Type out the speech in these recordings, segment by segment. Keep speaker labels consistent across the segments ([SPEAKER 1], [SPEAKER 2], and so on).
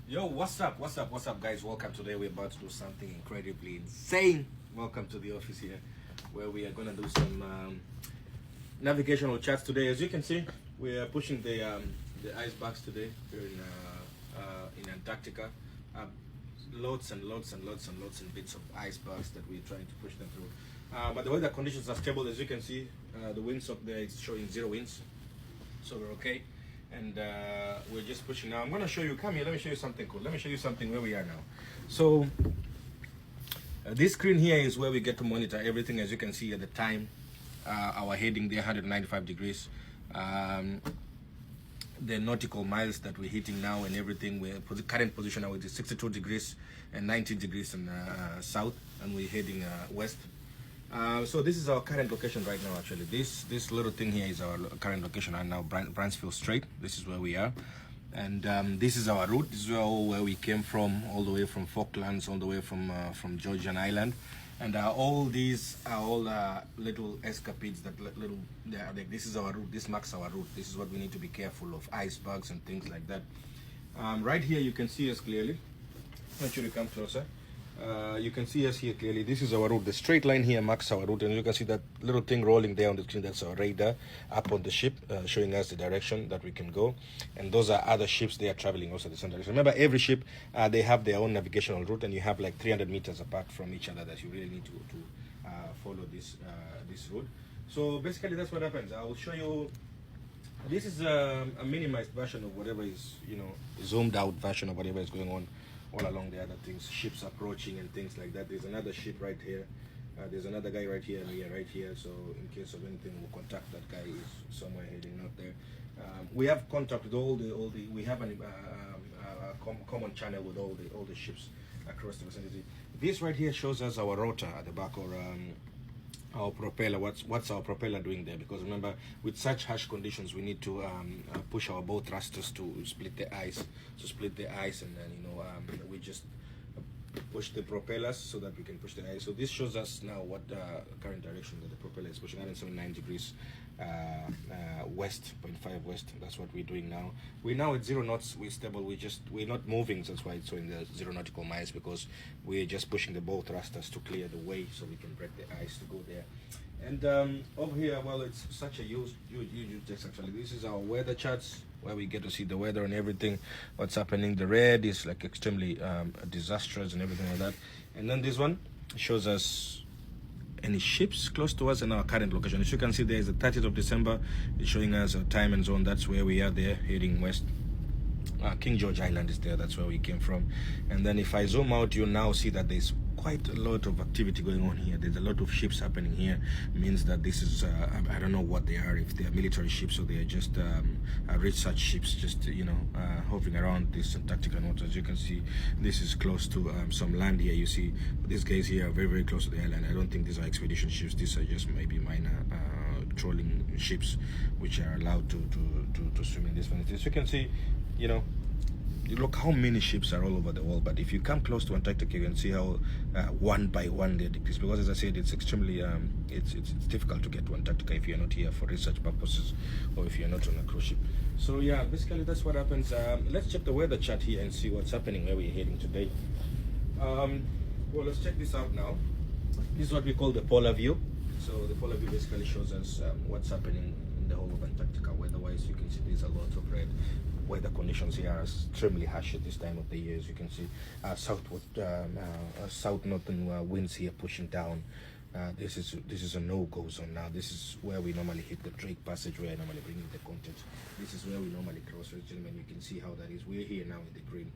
[SPEAKER 1] Yo, what's up? What's up, guys? Welcome. Today we're about to do something incredibly insane. Welcome to the office here, where we are gonna do some navigational chats today. As you can see, we are pushing the icebergs today here in Antarctica. Loads and loads and loads and loads and bits of icebergs that we're trying to push them through. But the weather conditions are stable, as you can see. The winds up there is showing 0 winds, so we're okay. And we're just pushing now. I'm going to show you, come here, let me show you something cool. Let me show you something where we are now. So this screen here is where we get to monitor everything. As you can see at the time, our heading there, 195 degrees. The nautical miles that we're hitting now and everything, we're the current position now is 62 degrees and 19 degrees in south, and we're heading west. So this is our current location right now. Actually, this little thing here is our current location right now, Bransfield Strait. This is where we are, and this is our route. This is where we came from, all the way from Falklands, all the way from Georgian Island, and all these are all little escapades that little. Like, this is our route. This marks our route. This is what we need to be careful of: icebergs and things like that. Right here, you can see us clearly. I want you to come closer. You can see us here clearly. This is our route. The straight line here marks our route, and you can see that little thing rolling there on the screen. That's our radar up on the ship, showing us the direction that we can go. And those are other ships. They are traveling also the same direction. Remember, every ship they have their own navigational route, and you have like 300 meters apart from each other that you really need to follow this route. So basically, that's what happens. I will show you. This is a minimized version of whatever is, zoomed out version of whatever is going on all along the other things, ships approaching and things like that. There's another ship right here. There's another guy right here and here, right here. So in case of anything, we'll contact that guy. He's somewhere heading out there. We have contact with all the. We have a common channel with all the ships across the vicinity. This right here shows us our rotor at the back, or our propeller. What's our propeller doing there? Because remember, with such harsh conditions, we need to push our bow thrusters to split the ice, and then we just push the propellers so that we can push the ice. So this shows us now what current direction that the propeller is pushing, 179 degrees west, 0.5 west. That's what we're doing now. We're now at 0 knots. We're stable. We're not moving. That's why it's showing the 0 nautical miles, because we're just pushing the bow thrusters to clear the way so we can break the ice to go there. And over here, well, it's such a huge text actually. This is our weather charts, where we get to see the weather and everything, what's happening. The red is like extremely disastrous and everything like that. And then this one shows us any ships close to us and our current location. As you can see, there is the 30th of December. It's showing us a time and zone. That's where we are there, heading west. King George Island is there. That's where we came from. And then if I zoom out, you now see that there's quite a lot of activity going on here. There's a lot of ships happening here. It means that this is I don't know what they are, if they are military ships or they are just research ships, just hovering around this Antarctican waters. As you can see, this is close to some land here. You see these guys here are very, very close to the island. I don't think these are expedition ships. These are just maybe minor trolling ships which are allowed to swim in this vicinity. As you can see, you look how many ships are all over the world. But if you come close to Antarctica, you can see how one by one they decrease, because as I said, it's extremely it's difficult to get to Antarctica if you're not here for research purposes, or if you're not on a cruise ship. So yeah, basically that's what happens. Let's check the weather chart here and see what's happening, where we're heading today. Well, let's check this out now. This is what we call the polar view. So the polar view basically shows us what's happening in the whole of Antarctica weather-wise. You can see there's a lot of red. Weather conditions here are extremely harsh at this time of the year. As you can see, south northern winds here pushing down. This is a no-go zone now. This is where we normally hit the Drake Passage, where I normally bring in the content. This is where we normally cross. Gentlemen, you can see how that is. We're here now in the green,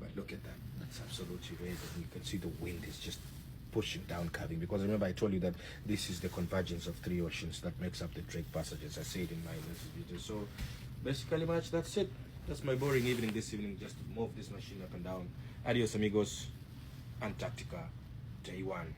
[SPEAKER 1] but look at that. That's absolutely red, and you can see the wind is just pushing down, curving, because remember I told you that this is the convergence of 3 oceans that makes up the Drake Passage, as I said in my video. So basically much that's it. That's my boring evening this evening, just to move this machine up and down. Adios amigos. Antarctica, day 1.